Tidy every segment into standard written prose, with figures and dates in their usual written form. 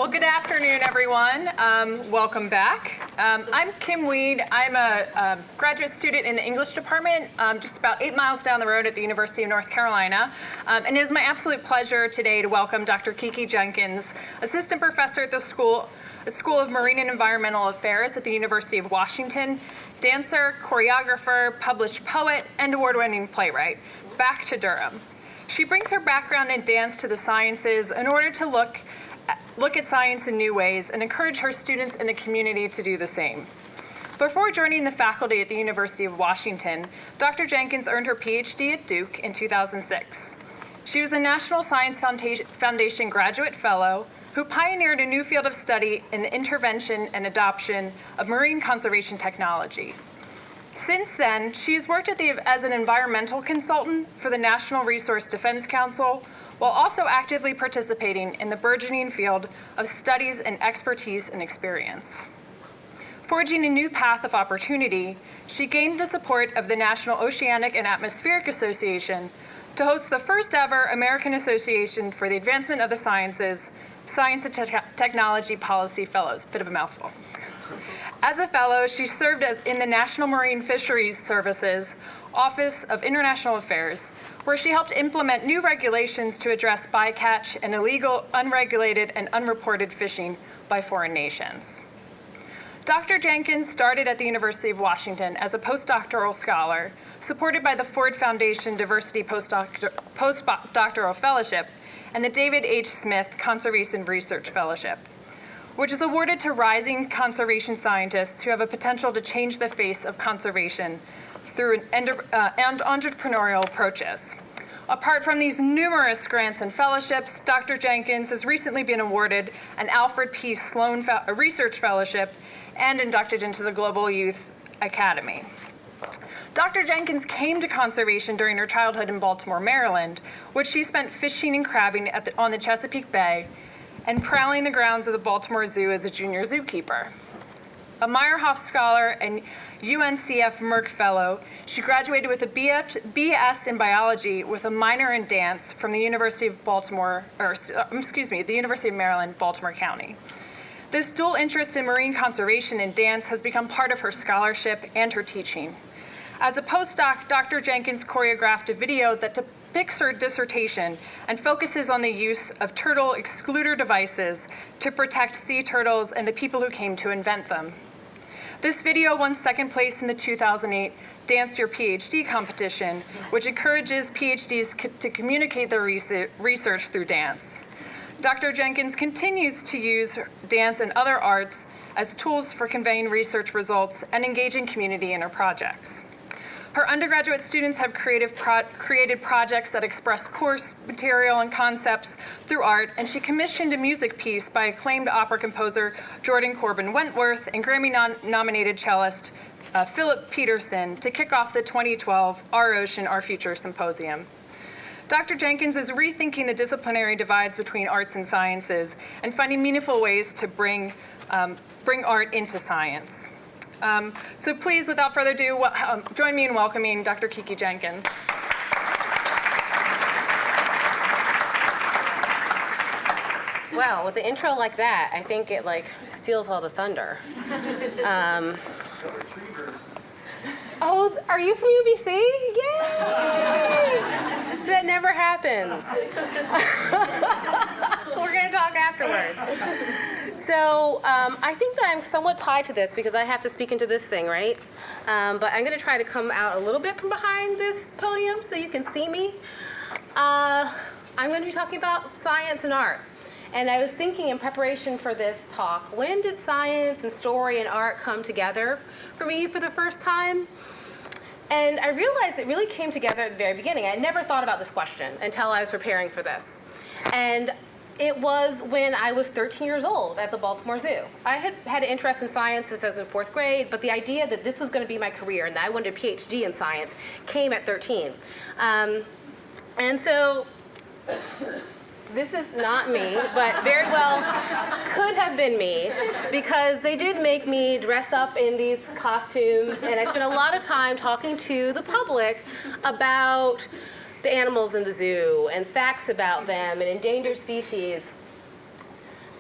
Well, good afternoon, everyone. Welcome back. I'm Kim Weed. I'm a graduate student in the English department, just about 8 miles down the road at the University of North Carolina. And it is my absolute pleasure today to welcome Dr. Kiki Jenkins, assistant professor at the School of Marine and Environmental Affairs at the University of Washington, dancer, choreographer, published poet, and award-winning playwright, back to Durham. She brings her background in dance to the sciences in order to look at science in new ways and encourage her students in the community to do the same. Before joining the faculty at the University of Washington, Dr. Jenkins earned her PhD at Duke in 2006. She was a National Science Foundation Graduate Fellow who pioneered a new field of study in the intervention and adoption of marine conservation technology. Since then, she has worked as an environmental consultant for the National Resource Defense Council, while also actively participating in the burgeoning field of studies and expertise and experience. Forging a new path of opportunity, she gained the support of the National Oceanic and Atmospheric Association to host the first ever American Association for the Advancement of the Sciences, Science and Technology Policy Fellows, bit of a mouthful. As a fellow, she served in the National Marine Fisheries Services Office of International Affairs, where she helped implement new regulations to address bycatch and illegal, unregulated, and unreported fishing by foreign nations. Dr. Jenkins started at the University of Washington as a postdoctoral scholar, supported by the Ford Foundation Diversity Postdoctoral Fellowship and the David H. Smith Conservation Research Fellowship, which is awarded to rising conservation scientists who have a potential to change the face of conservation through and entrepreneurial approaches. Apart from these numerous grants and fellowships, Dr. Jenkins has recently been awarded an Alfred P. Sloan Research Fellowship and inducted into the Global Youth Academy. Dr. Jenkins came to conservation during her childhood in Baltimore, Maryland, which she spent fishing and crabbing on the Chesapeake Bay and prowling the grounds of the Baltimore Zoo as a junior zookeeper. A Meyerhoff Scholar and UNCF Merck Fellow, she graduated with a BS in biology with a minor in dance from the University of Maryland, Baltimore County. This dual interest in marine conservation and dance has become part of her scholarship and her teaching. As a postdoc, Dr. Jenkins choreographed a video that depicts her dissertation and focuses on the use of turtle excluder devices to protect sea turtles and the people who came to invent them. This video won second place in the 2008 Dance Your PhD competition, which encourages PhDs to communicate their research through dance. Dr. Jenkins continues to use dance and other arts as tools for conveying research results and engaging community in her projects. Her undergraduate students have created projects that express course material and concepts through art, and she commissioned a music piece by acclaimed opera composer Jordan Corbin Wentworth and Grammy-nominated cellist Philip Peterson to kick off the 2012 Our Ocean, Our Future Symposium. Dr. Jenkins is rethinking the disciplinary divides between arts and sciences and finding meaningful ways to bring art into science. So please, without further ado, join me in welcoming Dr. Kiki Jenkins. Wow, with the intro like that, I think it steals all the thunder. Oh, are you from UBC? Yay! That never happens. We're going to talk afterwards. So I think that I'm somewhat tied to this because I have to speak into this thing, right? But I'm going to try to come out a little bit from behind this podium so you can see me. I'm going to be talking about science and art. And I was thinking in preparation for this talk, when did science and story and art come together for me for the first time? And I realized it really came together at the very beginning. I never thought about this question until I was preparing for this. And it was when I was 13 years old at the Baltimore Zoo. I had an interest in science since I was in 4th grade, but the idea that this was going to be my career and that I wanted a PhD in science came at 13. And so this is not me, but very well could have been me, because they did make me dress up in these costumes, and I spent a lot of time talking to the public about the animals in the zoo and facts about them and endangered species.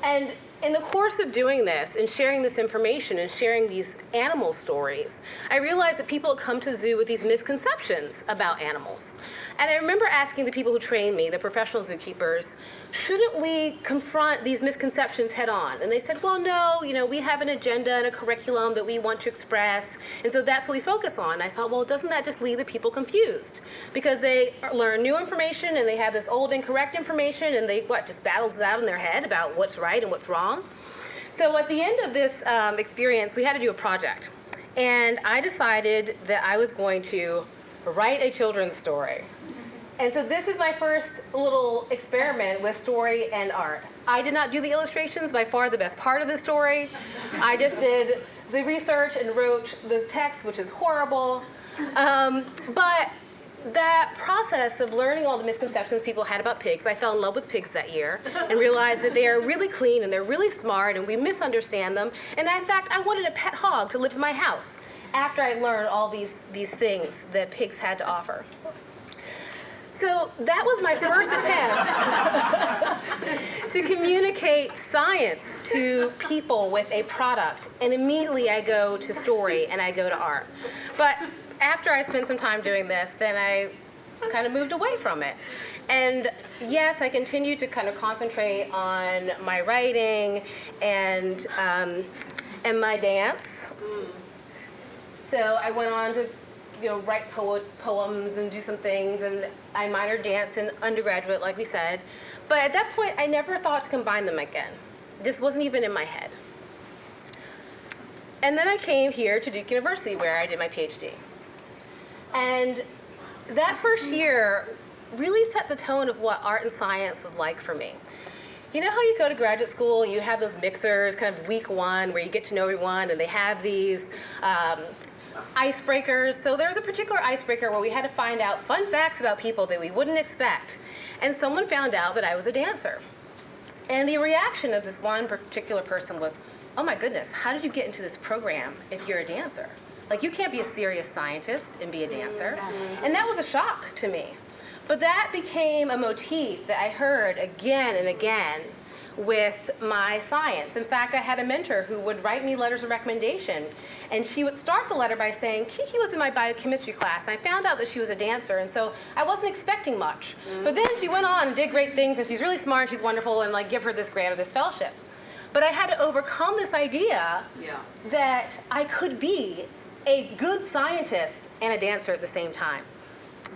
And in the course of doing this and sharing this information and sharing these animal stories, I realized that people come to the zoo with these misconceptions about animals. And I remember asking the people who trained me, the professional zookeepers, shouldn't we confront these misconceptions head on? And they said, well, no, we have an agenda and a curriculum that we want to express, and so that's what we focus on. And I thought, well, doesn't that just leave the people confused? Because they learn new information and they have this old incorrect information and they, just battles it out in their head about what's right and what's wrong. So at the end of this experience, we had to do a project. And I decided that I was going to write a children's story. And so this is my first little experiment with story and art. I did not do the illustrations, by far the best part of the story. I just did the research and wrote the text, which is horrible. But that process of learning all the misconceptions people had about pigs, I fell in love with pigs that year and realized that they are really clean and they're really smart and we misunderstand them. And in fact, I wanted a pet hog to live in my house after I learned all these things that pigs had to offer. So that was my first attempt to communicate science to people with a product. And immediately I go to story and I go to art. But after I spent some time doing this, then I kind of moved away from it. And yes, I continued to kind of concentrate on my writing and my dance. So I went on to write poems and do some things, and I minored dance in undergraduate, like we said. But at that point, I never thought to combine them again. This wasn't even in my head. And then I came here to Duke University, where I did my PhD. And that first year really set the tone of what art and science was like for me. You know how you go to graduate school and you have those mixers, kind of week one, where you get to know everyone, and they have these icebreakers. So there was a particular icebreaker where we had to find out fun facts about people that we wouldn't expect. And someone found out that I was a dancer. And the reaction of this one particular person was, oh my goodness, how did you get into this program if you're a dancer? Like, you can't be a serious scientist and be a dancer. And that was a shock to me. But that became a motif that I heard again and again with my science. In fact, I had a mentor who would write me letters of recommendation, and she would start the letter by saying, Kiki was in my biochemistry class, and I found out that she was a dancer, and so I wasn't expecting much. But then she went on and did great things, and she's really smart, and she's wonderful, and give her this grant or this fellowship. But I had to overcome this idea that I could be a good scientist and a dancer at the same time.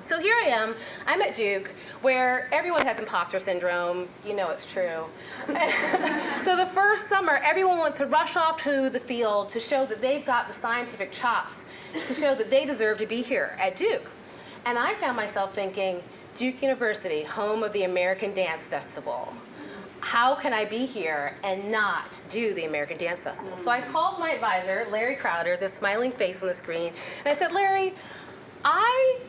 So here I am, I'm at Duke, where everyone has imposter syndrome. You know it's true. So the first summer, everyone wants to rush off to the field to show that they've got the scientific chops, to show that they deserve to be here at Duke. And I found myself thinking, Duke University, home of the American Dance Festival. How can I be here and not do the American Dance Festival? So I called my advisor, Larry Crowder, the smiling face on the screen, and I said, Larry, I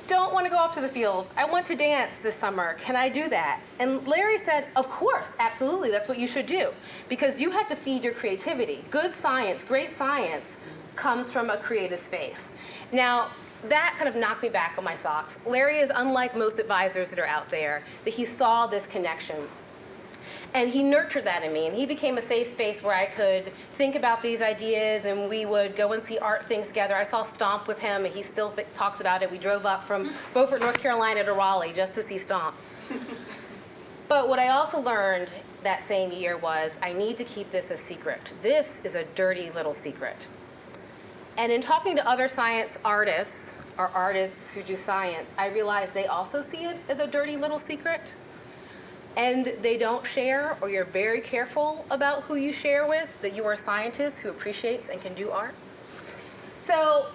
don't want to go off to the field. I want to dance this summer. Can I do that? And Larry said, of course, absolutely, that's what you should do, because you have to feed your creativity. Good science, great science, comes from a creative space. Now, that kind of knocked me back on my socks. Larry is unlike most advisors that are out there, that he saw this connection. And he nurtured that in me, and he became a safe space where I could think about these ideas, and we would go and see art things together. I saw Stomp with him, and he still talks about it. We drove up from Beaufort, North Carolina to Raleigh just to see Stomp. But what I also learned that same year was I need to keep this a secret. This is a dirty little secret. And in talking to other science artists, or artists who do science, I realized they also see it as a dirty little secret. And they don't share, or you're very careful about who you share with, that you are a scientist who appreciates and can do art. So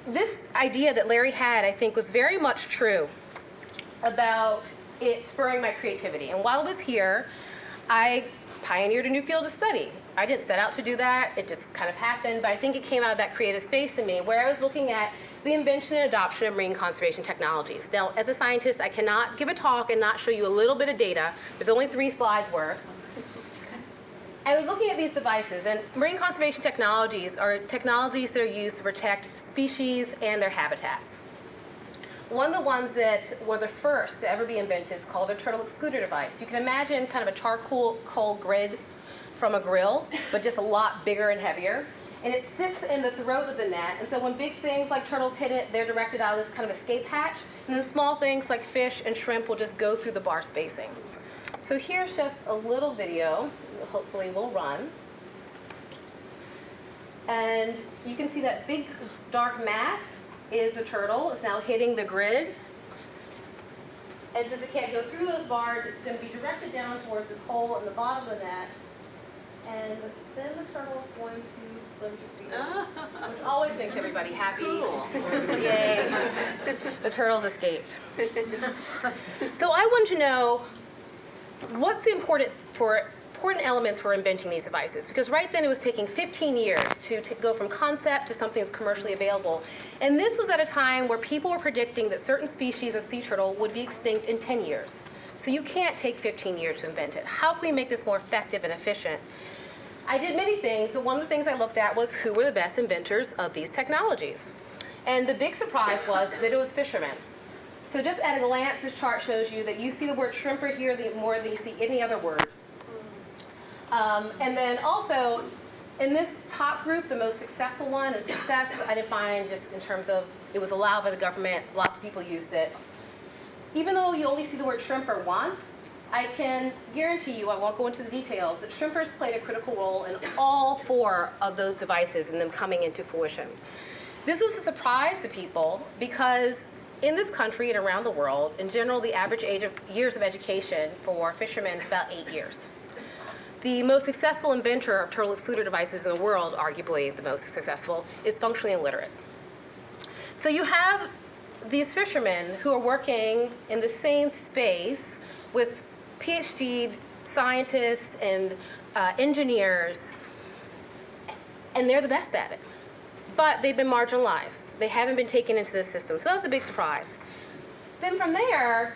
this idea that Larry had, I think, was very much true about it spurring my creativity. And while I was here, I pioneered a new field of study. I didn't set out to do that. It just kind of happened. But I think it came out of that creative space in me, where I was looking at the invention and adoption of marine conservation technologies. Now, as a scientist, I cannot give a talk and not show you a little bit of data. There's only 3 slides worth. I was looking at these devices, and marine conservation technologies are technologies that are used to protect species and their habitats. One of the ones that were the first to ever be invented is called a turtle excluder device. You can imagine kind of a charcoal grid from a grill, but just a lot bigger and heavier. And it sits in the throat of the net. And so when big things like turtles hit it, they're directed out of this kind of escape hatch. And then small things like fish and shrimp will just go through the bar spacing. So here's just a little video, hopefully will run. And you can see that big dark mass is a turtle. It's now hitting the grid. And since it can't go through those bars, it's going to be directed down towards this hole in the bottom of the net. And then the turtle is going to swim to freedom, which always makes everybody happy. Cool. Yay. The turtles escaped. So I want to know what's the important elements for inventing these devices, because right then it was taking 15 years to go from concept to something that's commercially available. And this was at a time where people were predicting that certain species of sea turtle would be extinct in 10 years. So you can't take 15 years to invent it. How can we make this more effective and efficient? I did many things, but one of the things I looked at was who were the best inventors of these technologies. And the big surprise was that it was fishermen. So just at a glance, this chart shows you that you see the word shrimper here more than you see any other word. And then also, in this top group, the most successful one, and success I define just in terms of it was allowed by the government, lots of people used it. Even though you only see the word shrimper once, I can guarantee you, I won't go into the details, that shrimpers played a critical role in all 4 of those devices and them coming into fruition. This was a surprise to people because in this country and around the world, in general, the average age of years of education for fishermen is about 8 years. The most successful inventor of turtle excluder devices in the world, arguably the most successful, is functionally illiterate. So you have these fishermen who are working in the same space with PhD scientists and engineers, and they're the best at it. But they've been marginalized. They haven't been taken into the system. So that was a big surprise. Then from there,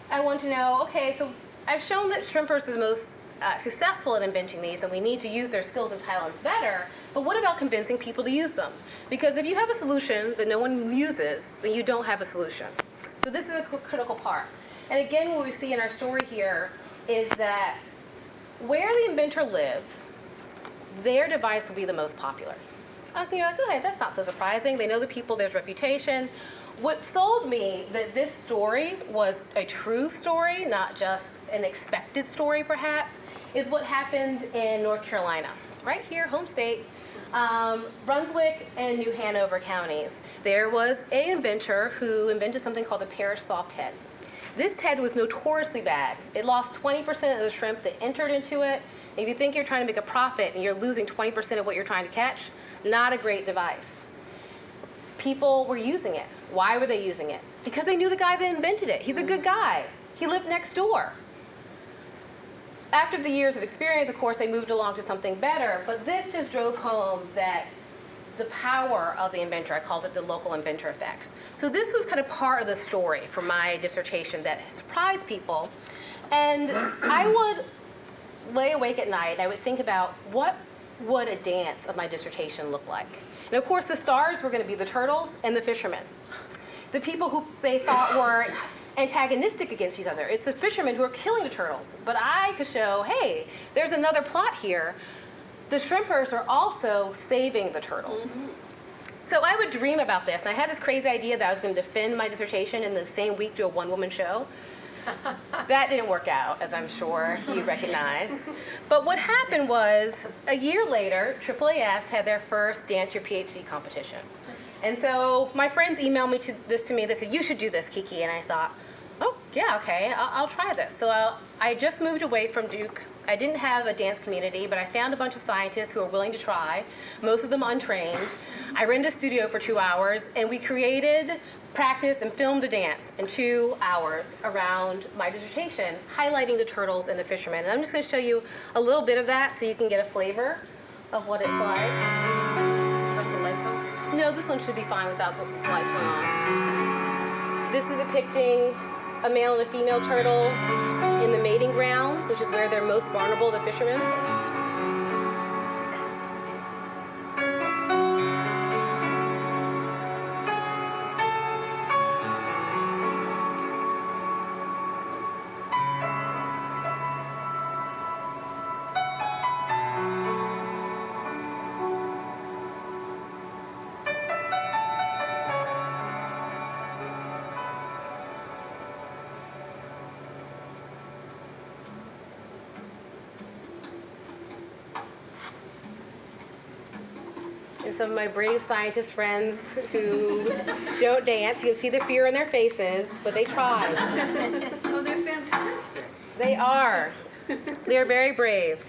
I want to know, okay, so I've shown that shrimpers are the most successful at inventing these, and we need to use their skills and talents better, but what about convincing people to use them? Because if you have a solution that no one uses, then you don't have a solution. So this is a critical part. And again, what we see in our story here is that where the inventor lives, their device will be the most popular. You're like, okay, that's not so surprising. They know the people, there's reputation. What sold me that this story was a true story, not just an expected story perhaps, is what happened in North Carolina. Right here, home state, Brunswick and New Hanover counties. There was an inventor who invented something called the parish soft head. This head was notoriously bad. It lost 20% of the shrimp that entered into it. If you think you're trying to make a profit and you're losing 20% of what you're trying to catch, not a great device. People were using it. Why were they using it? Because they knew the guy that invented it. He's a good guy. He lived next door. After the years of experience, of course, they moved along to something better, but this just drove home that the power of the inventor. I called it the local inventor effect. So this was kind of part of the story for my dissertation that surprised people. And I would lay awake at night and I would think about what would a dance of my dissertation look like. And of course the stars were going to be the turtles and the fishermen. The people who they thought were antagonistic against each other. It's the fishermen who are killing the turtles. But I could show, hey, there's another plot here. The shrimpers are also saving the turtles. Mm-hmm. So I would dream about this, and I had this crazy idea that I was going to defend my dissertation in the same week do a one-woman show. That didn't work out, as I'm sure you recognize. But what happened was, a year later, AAAS had their first Dance Your PhD competition. And so my friends emailed me this to me. They said, you should do this, Kiki. And I thought, oh, yeah, okay, I'll try this. So I just moved away from Duke. I didn't have a dance community, but I found a bunch of scientists who were willing to try, most of them untrained. I rented a studio for 2 hours, and we created, practiced, and filmed a dance in 2 hours around my dissertation, highlighting the turtles and the fishermen. And I'm just going to show you a little bit of that so you can get a flavor of what it's like. Like the lights on? No, this one should be fine without the lights going on. This is depicting a male and a female turtle in the mating grounds, which is where they're most vulnerable to fishermen. some of my brave scientist friends who don't dance. You can see the fear in their faces, but they tried. Oh, they're fantastic. They are. They're very brave.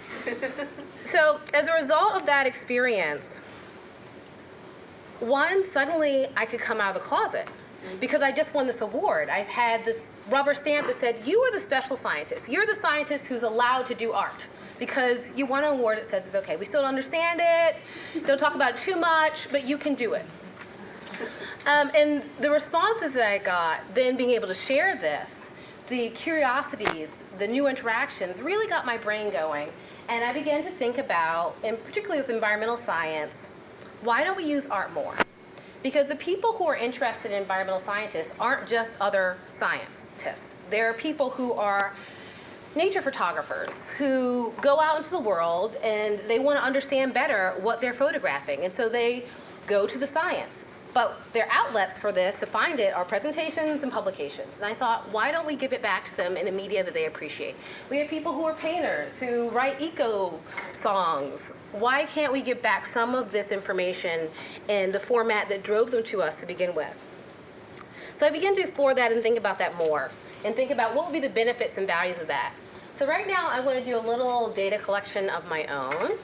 So as a result of that experience, suddenly I could come out of the closet because I just won this award. I had this rubber stamp that said, you are the special scientist. You're the scientist who's allowed to do art because you won an award that says it's okay. We still don't understand it, don't talk about it too much, but you can do it. And the responses that I got, then being able to share this, the curiosities, the new interactions really got my brain going. And I began to think about, and particularly with environmental science, why don't we use art more? Because the people who are interested in environmental scientists aren't just other scientists. There are people who are nature photographers who go out into the world and they want to understand better what they're photographing. And so they go to the science. But their outlets for this to find it are presentations and publications. And I thought, why don't we give it back to them in the media that they appreciate? We have people who are painters, who write eco songs. Why can't we give back some of this information in the format that drove them to us to begin with? So I began to explore that and think about that more, and think about what would be the benefits and values of that. So right now I'm going to do a little data collection of my own.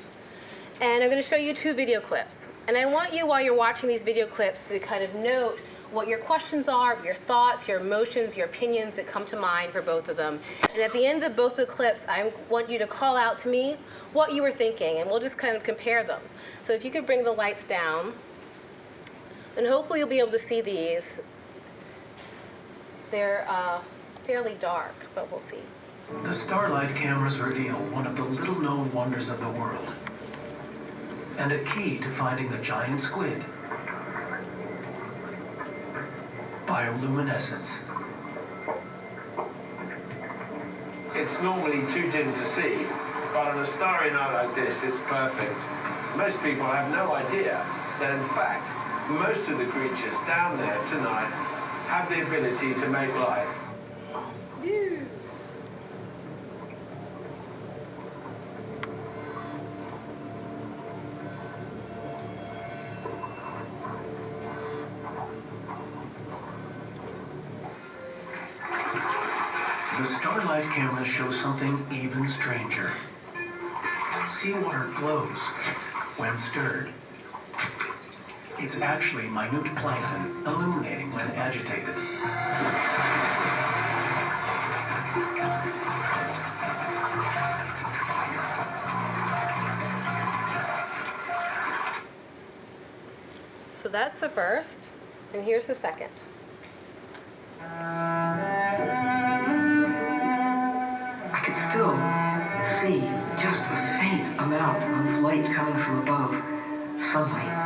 And I'm going to show you 2 video clips. And I want you, while you're watching these video clips, to kind of note what your questions are, your thoughts, your emotions, your opinions that come to mind for both of them. And at the end of both the clips, I want you to call out to me what you were thinking, and we'll just kind of compare them. So if you could bring the lights down, and hopefully you'll be able to see these. They're fairly dark, but we'll see. The Starlight cameras reveal one of the little-known wonders of the world, and a key to finding the giant squid: bioluminescence. It's normally too dim to see, but on a starry night like this, it's perfect. Most people have no idea that, in fact, most of the creatures down there tonight have the ability to make light. The Starlight cameras show something even stranger. Seawater glows when stirred. It's actually minute plankton illuminating when agitated. So that's the first, and here's the second. I could still see just a faint amount of light coming from above, sunlight.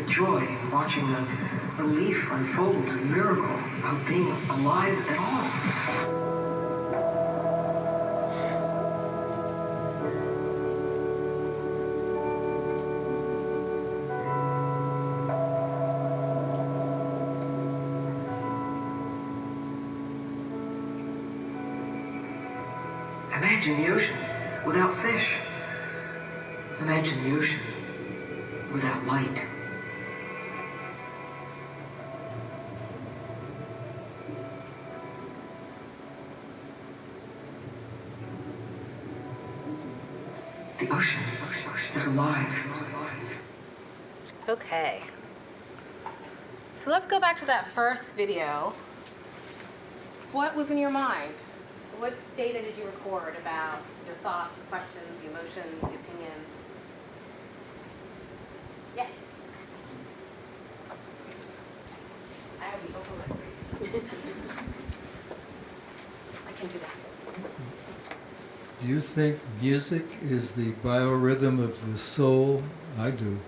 Joy in watching a leaf unfold, the miracle of being alive at all. Imagine the ocean without fish. Imagine the ocean without light. ocean is alive. Okay. So let's go back to that first video. What was in your mind? What data did you record about your thoughts, the questions, the emotions, the opinions? Yes. I have the open mic. I can do that. Do you think music is the biorhythm of the soul? I do.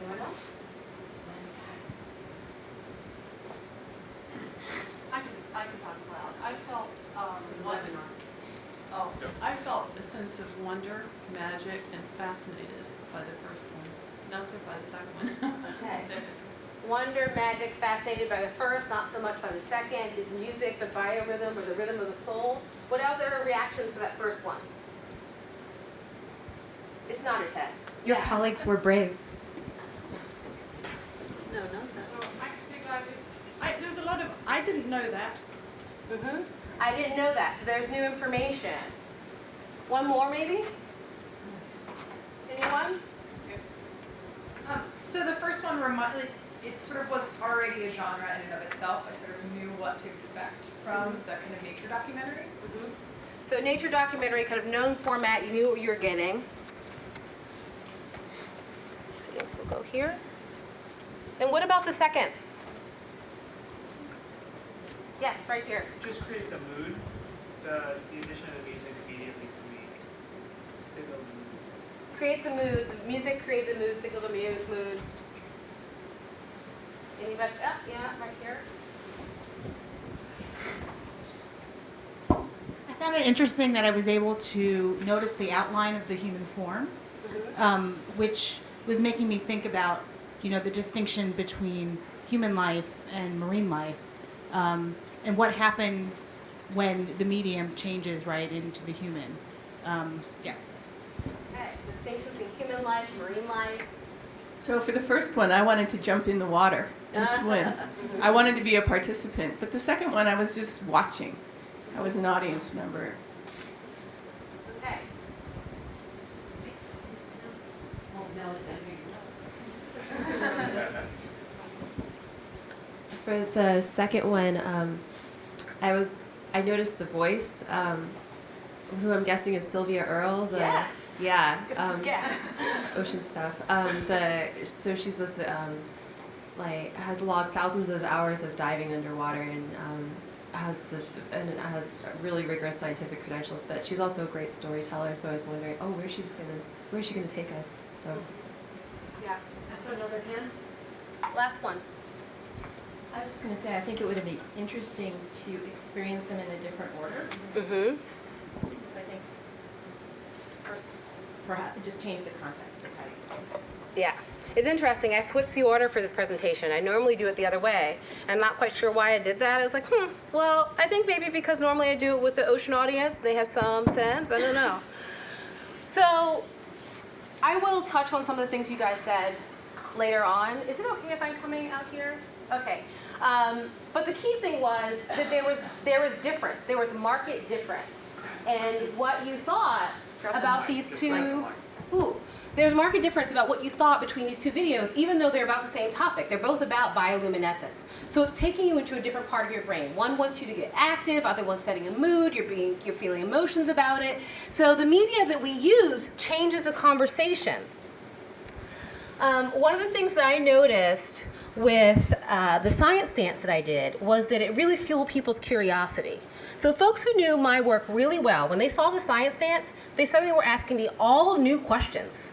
Anyone else? I can talk loud. I felt a sense of wonder, magic, and fascinated by the first one. Not so by the second one. Okay. Wonder, magic, fascinated by the first, not so much by the second. Is music the biorhythm or the rhythm of the soul? What other reactions for that first one? It's not a test. Your Yeah. colleagues were brave. No, not that. There's a lot of, I didn't know that. Mm-hmm. I didn't know that, so there's new information. One more, maybe? Anyone? So the first one it sort of was already a genre in and of itself. I sort of knew what to expect from the kind of nature documentary. Mm-hmm. So nature documentary, kind of known format, you knew what you were getting. Let's see if we'll go here. And what about the second? Yes, right here. Just creates a mood. The addition of the music immediately for me signaled the mood. Creates a mood. The music created the mood, signal the mood. Anybody? Oh, yeah, right here. I found it interesting that I was able to notice the outline of the human form, which was making me think about, the distinction between human life and marine life, and what happens when the medium changes right into the human. Yes. Okay, distinctions between human life, marine life. So for the first one, I wanted to jump in the water and swim. I wanted to be a participant. But the second one, I was just watching. I was an audience member. Okay. For the second one, I noticed the voice, who I'm guessing is Sylvia Earle. Yes. Yeah. Yes. Ocean stuff. So she's this has logged thousands of hours of diving underwater and has really rigorous scientific credentials. But she's also a great storyteller. So I was wondering, where's she gonna take us? So. Yeah. So another hand. Last one. I was just going to say, I think it would be interesting to experience them in a different order. Mm-hmm. Because I think first, perhaps, it just changed the context of how you. Yeah. It's interesting. I switched the order for this presentation. I normally do it the other way. I'm not quite sure why I did that. I was like, well, I think maybe because normally I do it with the ocean audience. They have some sense. I don't know. So I will touch on some of the things you guys said later on. Is it okay if I'm coming out here? Okay. But the key thing was that there was difference. There was market difference. And what you thought about these two, there's market difference about what you thought between these two videos, even though they're about the same topic. They're both about bioluminescence. So it's taking you into a different part of your brain. One wants you to get active, other one's setting a mood, you're feeling emotions about it. So the media that we use changes the conversation. One of the things that I noticed with the science dance that I did was that it really fueled people's curiosity. So folks who knew my work really well, when they saw the science dance, they suddenly were asking me all new questions.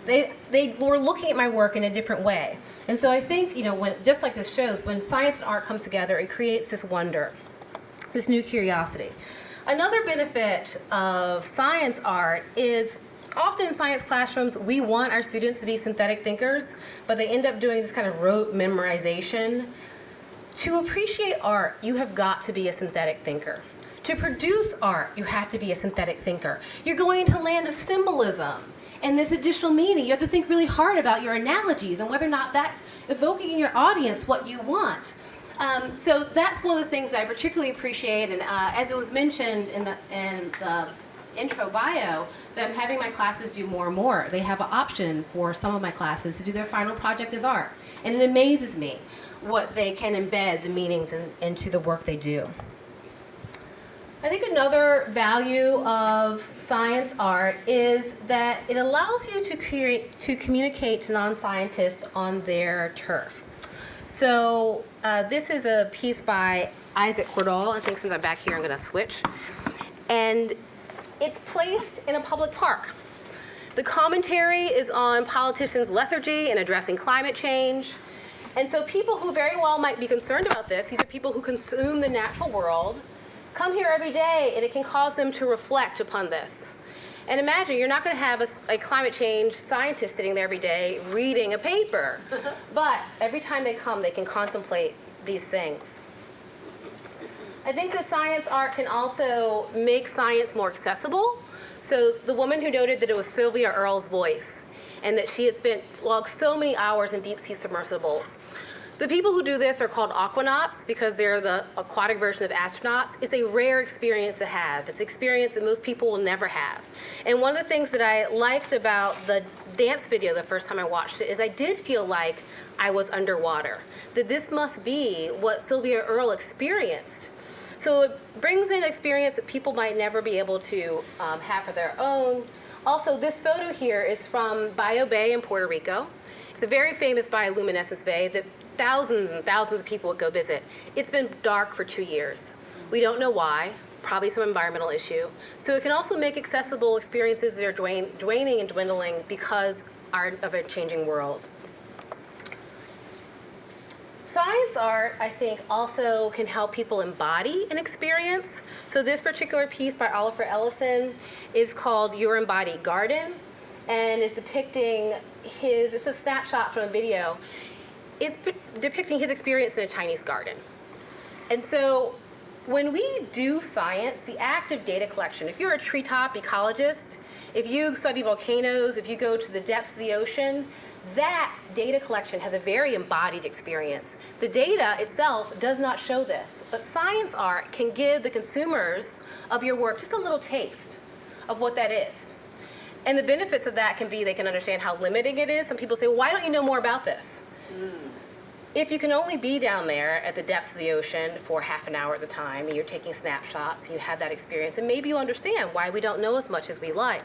They were looking at my work in a different way. And so I think, when, just like this shows, when science and art comes together, it creates this wonder, this new curiosity. Another benefit of science art is often in science classrooms, we want our students to be synthetic thinkers, but they end up doing this kind of rote memorization. To appreciate art, you have got to be a synthetic thinker. To produce art, you have to be a synthetic thinker. You're going to land of symbolism and this additional meaning. You have to think really hard about your analogies and whether or not that's evoking in your audience what you want. So that's one of the things that I particularly appreciate, and as it was mentioned in the intro bio, that I'm having my classes do more and more. They have an option for some of my classes to do their final project as art, and it amazes me what they can embed the meanings into the work they do. I think another value of science art is that it allows you to communicate to non-scientists on their turf. So this is a piece by Isaac Cordall. I think since I'm back here, I'm going to switch. And it's placed in a public park. The commentary is on politicians' lethargy in addressing climate change. And so people who very well might be concerned about this, these are people who consume the natural world, come here every day, and it can cause them to reflect upon this. And imagine, you're not going to have a climate change scientist sitting there every day reading a paper. But every time they come, they can contemplate these things. I think that science art can also make science more accessible. So the woman who noted that it was Sylvia Earle's voice, and that she had logged so many hours in deep sea submersibles. The people who do this are called aquanauts because they're the aquatic version of astronauts. It's a rare experience to have. It's an experience that most people will never have. And one of the things that I liked about the dance video the first time I watched it is I did feel like I was underwater, that this must be what Sylvia Earle experienced. So it brings in experience that people might never be able to have for their own. Also, this photo here is from Bayo Bay in Puerto Rico. It's a very famous bioluminescence bay that thousands and thousands of people would go visit. It's been dark for 2 years. We don't know why, probably some environmental issue. So it can also make accessible experiences that are waning and dwindling because of a changing world. Science art, I think, also can help people embody an experience. So this particular piece by Oliver Ellison is called Your Embodied Garden, and is depicting it's a snapshot from a video. It's depicting his experience in a Chinese garden. And so when we do science, the act of data collection, if you're a treetop ecologist, if you study volcanoes, if you go to the depths of the ocean, that data collection has a very embodied experience. The data itself does not show this, but science art can give the consumers of your work just a little taste of what that is. And the benefits of that can be they can understand how limiting it is. Some people say, well, why don't you know more about this? If you can only be down there at the depths of the ocean for half an hour at a time, and you're taking snapshots, you have that experience, and maybe you understand why we don't know as much as we like.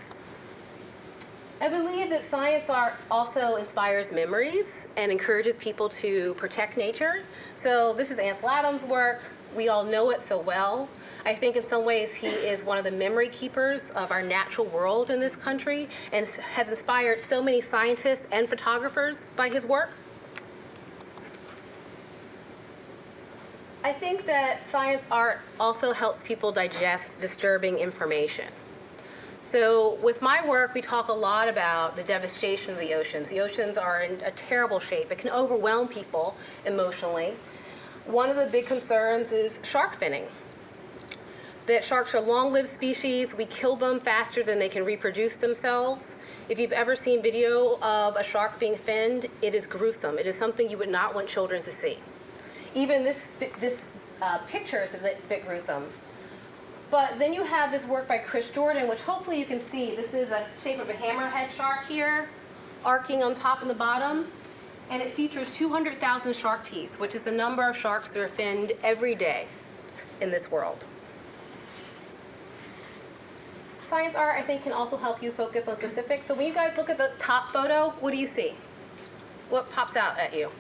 I believe that science art also inspires memories and encourages people to protect nature. So this is Ansel Adams' work. We all know it so well. I think in some ways he is one of the memory keepers of our natural world in this country and has inspired so many scientists and photographers by his work. I think that science art also helps people digest disturbing information. So with my work, we talk a lot about the devastation of the oceans. The oceans are in a terrible shape. It can overwhelm people emotionally. One of the big concerns is shark finning. That sharks are long-lived species. We kill them faster than they can reproduce themselves. If you've ever seen video of a shark being finned, it is gruesome. It is something you would not want children to see. Even this picture is a bit gruesome. But then you have this work by Chris Jordan, which hopefully you can see. This is a shape of a hammerhead shark here, arcing on top and the bottom. And it features 200,000 shark teeth, which is the number of sharks that are finned every day in this world. Science art, I think, can also help you focus on specifics. So when you guys look at the top photo, what do you see? What pops out at you?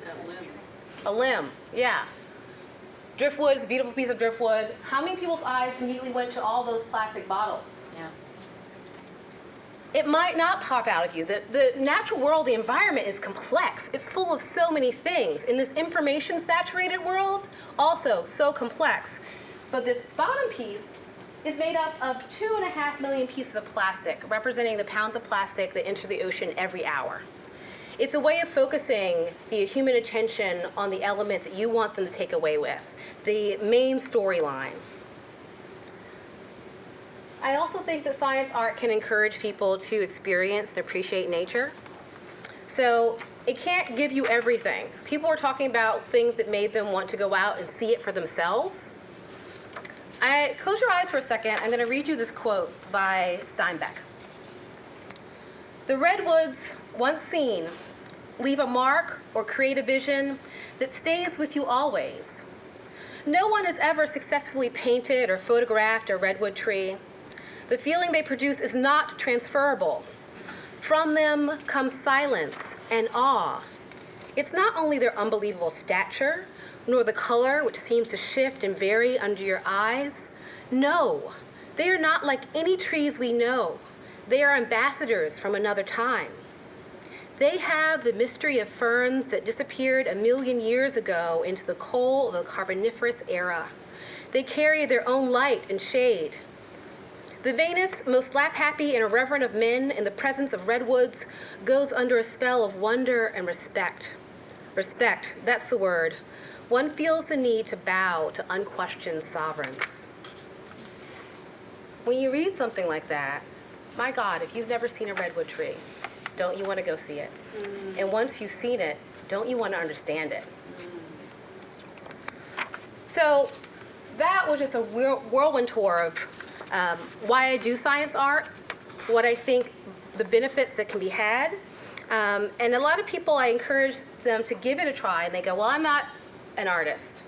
That limb. A limb, yeah. Driftwood is a beautiful piece of driftwood. How many people's eyes immediately went to all those plastic bottles? Yeah. It might not pop out at you. The natural world, the environment is complex. It's full of so many things. In this information-saturated world, also so complex. But this bottom piece is made up of 2.5 million pieces of plastic, representing the pounds of plastic that enter the ocean every hour. It's a way of focusing the human attention on the elements that you want them to take away with, the main storyline. I also think that science art can encourage people to experience and appreciate nature. So it can't give you everything. People are talking about things that made them want to go out and see it for themselves. Close your eyes for a second. I'm going to read you this quote by Steinbeck. "The redwoods, once seen, leave a mark or create a vision that stays with you always. No one has ever successfully painted or photographed a redwood tree. The feeling they produce is not transferable. From them comes silence and awe. It's not only their unbelievable stature, nor the color which seems to shift and vary under your eyes. No, they are not like any trees we know. They are ambassadors from another time. They have the mystery of ferns that disappeared 1,000,000 years ago into the coal of the Carboniferous era. They carry their own light and shade. The vainest, most lap-happy and irreverent of men in the presence of redwoods goes under a spell of wonder and respect. Respect, that's the word. One feels the need to bow to unquestioned sovereigns." When you read something like that, my God, if you've never seen a redwood tree, don't you want to go see it? And once you've seen it, don't you want to understand it? So that was just a whirlwind tour of why I do science art, what I think the benefits that can be had. And a lot of people, I encourage them to give it a try, and they go, well, I'm not an artist.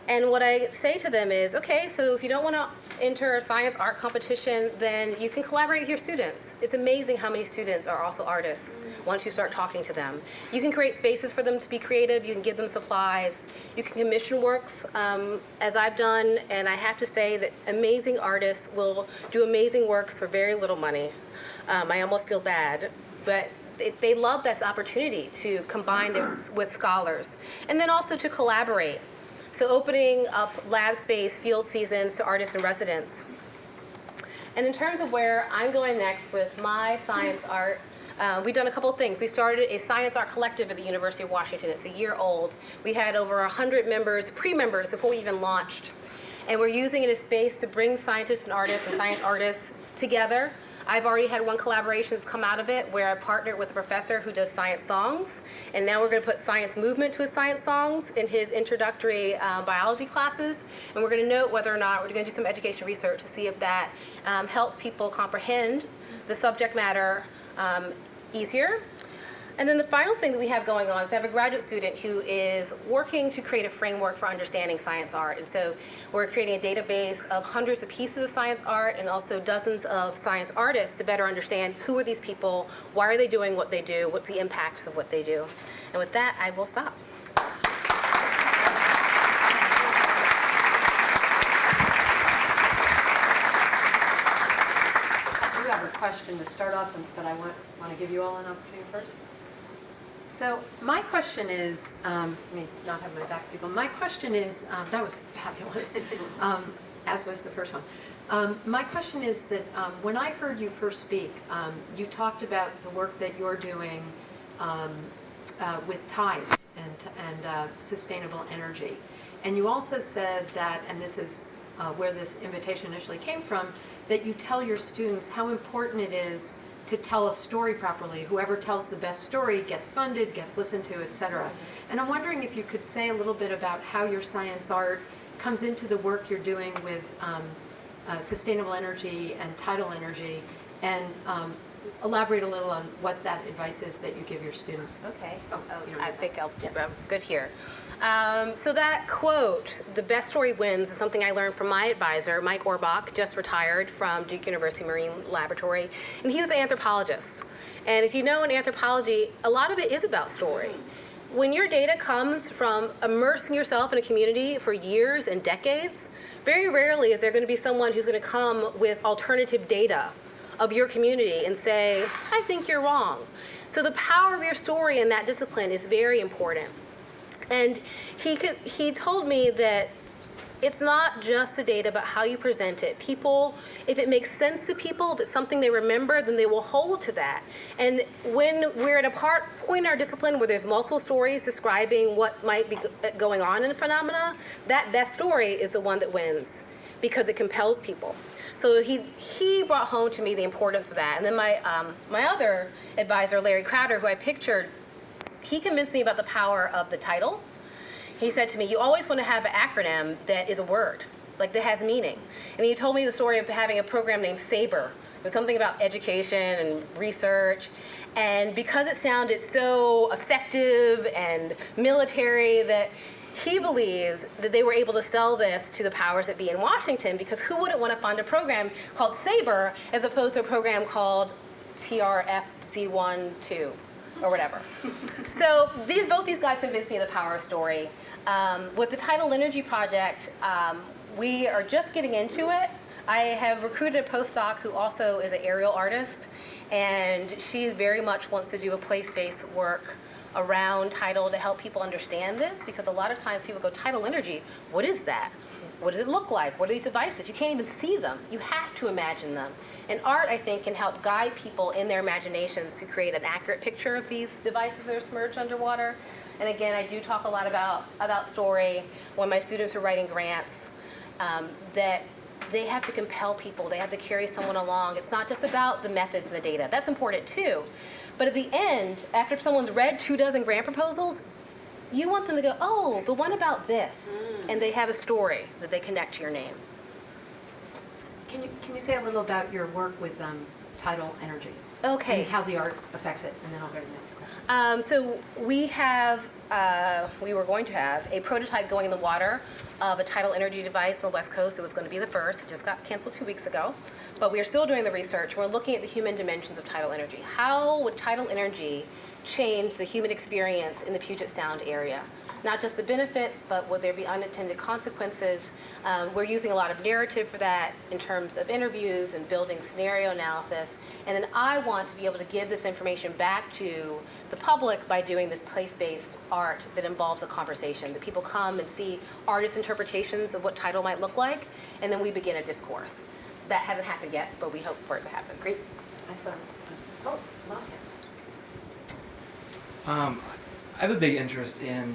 And what I say to them is, okay, so if you don't want to enter a science art competition, then you can collaborate with your students. It's amazing how many students are also artists once you start talking to them. You can create spaces for them to be creative. You can give them supplies. You can commission works, as I've done. And I have to say that amazing artists will do amazing works for very little money. I almost feel bad, but they love this opportunity to combine this with scholars. And then also to collaborate. So opening up lab space, field seasons to artists and residents. And in terms of where I'm going next with my science art, we've done a couple of things. We started a science art collective at the University of Washington. It's a year old. We had over 100 members, pre-members, before we even launched. And we're using it as space to bring scientists and artists and science artists together. I've already had one collaboration that's come out of it where I partnered with a professor who does science songs. And now we're going to put science movement to his science songs in his introductory biology classes. And we're going to note whether or not we're going to do some education research to see if that helps people comprehend the subject matter easier. And then the final thing that we have going on is I have a graduate student who is working to create a framework for understanding science art. And so we're creating a database of hundreds of pieces of science art and also dozens of science artists to better understand who are these people, why are they doing what they do, what's the impacts of what they do. And with that, I will stop. I do have a question to start off, but I want to give you all an opportunity first. So my question is, let me not have my back people. My question is, that was fabulous, as was the first one. My question is that when I heard you first speak, you talked about the work that you're doing with tides and sustainable energy. And you also said that, and this is where this invitation initially came from, that you tell your students how important it is to tell a story properly. Whoever tells the best story gets funded, gets listened to, etc. And I'm wondering if you could say a little bit about how your science art comes into the work you're doing with sustainable energy and tidal energy, and elaborate a little on what that advice is that you give your students. Okay. I think I'm good here. So that quote, "the best story wins," is something I learned from my advisor, Mike Orbach, just retired from Duke University Marine Laboratory. And he was an anthropologist. And if you know in anthropology, a lot of it is about story. When your data comes from immersing yourself in a community for years and decades, very rarely is there going to be someone who's going to come with alternative data of your community and say, I think you're wrong. So the power of your story in that discipline is very important. And he told me that it's not just the data, but how you present it. People, if it makes sense to people, if it's something they remember, then they will hold to that. And when we're at a point in our discipline where there's multiple stories describing what might be going on in a phenomena, that best story is the one that wins because it compels people. So he brought home to me the importance of that. And then my other advisor, Larry Crowder, who I pictured he convinced me about the power of the title. He said to me, you always want to have an acronym that is a word, like that has meaning. And he told me the story of having a program named SABRE. It was something about education and research. And because it sounded so effective and military, that he believes that they were able to sell this to the powers that be in Washington, because who wouldn't want to fund a program called SABRE as opposed to a program called TRFC12 or whatever. So both these guys convinced me of the power of story. With the Tidal Energy Project, we are just getting into it. I have recruited a postdoc who also is an aerial artist, and she very much wants to do a place-based work around tidal to help people understand this, because a lot of times people go, tidal energy, what is that? What does it look like? What are these devices? You can't even see them. You have to imagine them. And art, I think, can help guide people in their imaginations to create an accurate picture of these devices that are submerged underwater. And again, I do talk a lot about story when my students are writing grants, that they have to compel people. They have to carry someone along. It's not just about the methods and the data. That's important too. But at the end, after someone's read 24 grant proposals, you want them to go, oh, the one about this. And they have a story that they connect to your name. Can you say a little about your work with tidal energy? Okay. And how the art affects it, and then I'll go to the next question. So we were going to have a prototype going in the water of a tidal energy device on the West Coast. It was going to be the first. It just got canceled 2 weeks ago. But we are still doing the research. We're looking at the human dimensions of tidal energy. How would tidal energy change the human experience in the Puget Sound area? Not just the benefits, but would there be unintended consequences? We're using a lot of narrative for that in terms of interviews and building scenario analysis. And then I want to be able to give this information back to the public by doing this place-based art that involves a conversation, that people come and see artists' interpretations of what tidal might look like, and then we begin a discourse. That hasn't happened yet, but we hope for it to happen. Great. Excellent. Oh, Malcolm. I have a big interest in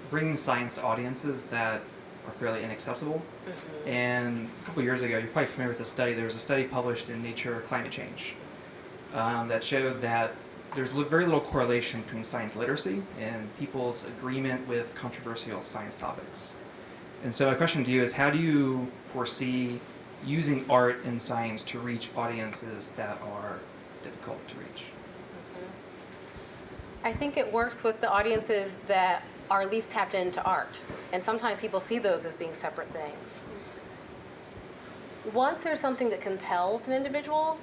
bringing science to audiences that are fairly inaccessible. Mm-hmm. And a couple years ago, you're probably familiar with this study, there was a study published in Nature Climate Change that showed that there's very little correlation between science literacy and people's agreement with controversial science topics. And so my question to you is, how do you foresee using art in science to reach audiences that are difficult to reach? I think it works with the audiences that are least tapped into art. And sometimes people see those as being separate things. Once there's something that compels an individual,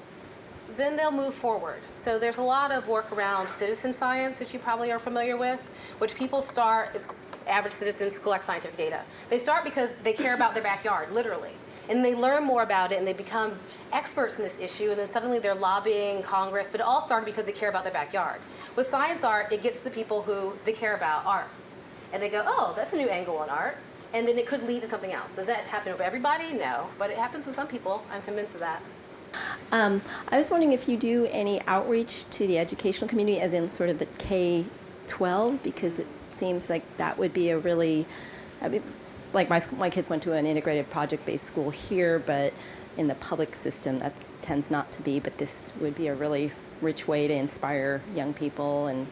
then they'll move forward. So there's a lot of work around citizen science that you probably are familiar with, which people start as average citizens who collect scientific data. They start because they care about their backyard, literally. And they learn more about it and they become experts in this issue, and then suddenly they're lobbying Congress, but it all started because they care about their backyard. With science art, it gets the people who they care about art. And they go, oh, that's a new angle on art. And then it could lead to something else. Does that happen with everybody? No. But it happens with some people. I'm convinced of that. I was wondering if you do any outreach to the educational community, as in sort of the K-12, because it seems like that would be a really, I mean, like my kids went to an integrated project-based school here, but in the public system that tends not to be, but this would be a really rich way to inspire young people and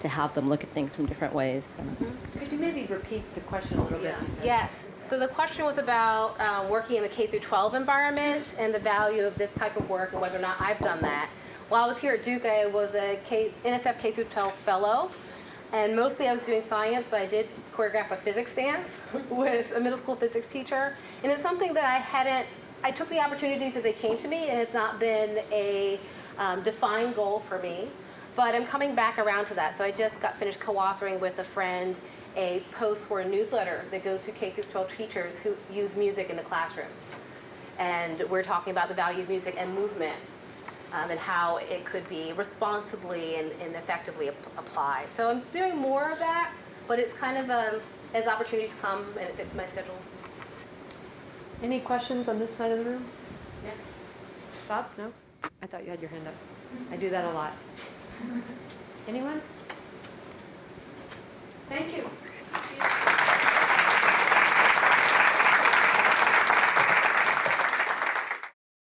to have them look at things from different ways. So. Could you maybe repeat the question a little bit? Yes. So the question was about working in the K-12 environment and the value of this type of work and whether or not I've done that. While I was here at Duke, I was a NSF K-12 fellow. And mostly I was doing science, but I did choreograph a physics dance with a middle school physics teacher. And it's something that I took the opportunities as they came to me. It has not been a defined goal for me. But I'm coming back around to that. So I just got finished co-authoring with a friend a post for a newsletter that goes to K-12 teachers who use music in the classroom. And we're talking about the value of music and movement and how it could be responsibly and effectively applied. So I'm doing more of that, but it's kind of as opportunities come and it fits my schedule. Any questions on this side of the room? Yeah. Bob? No? I thought you had your hand up. I do that a lot. Anyone? Thank you.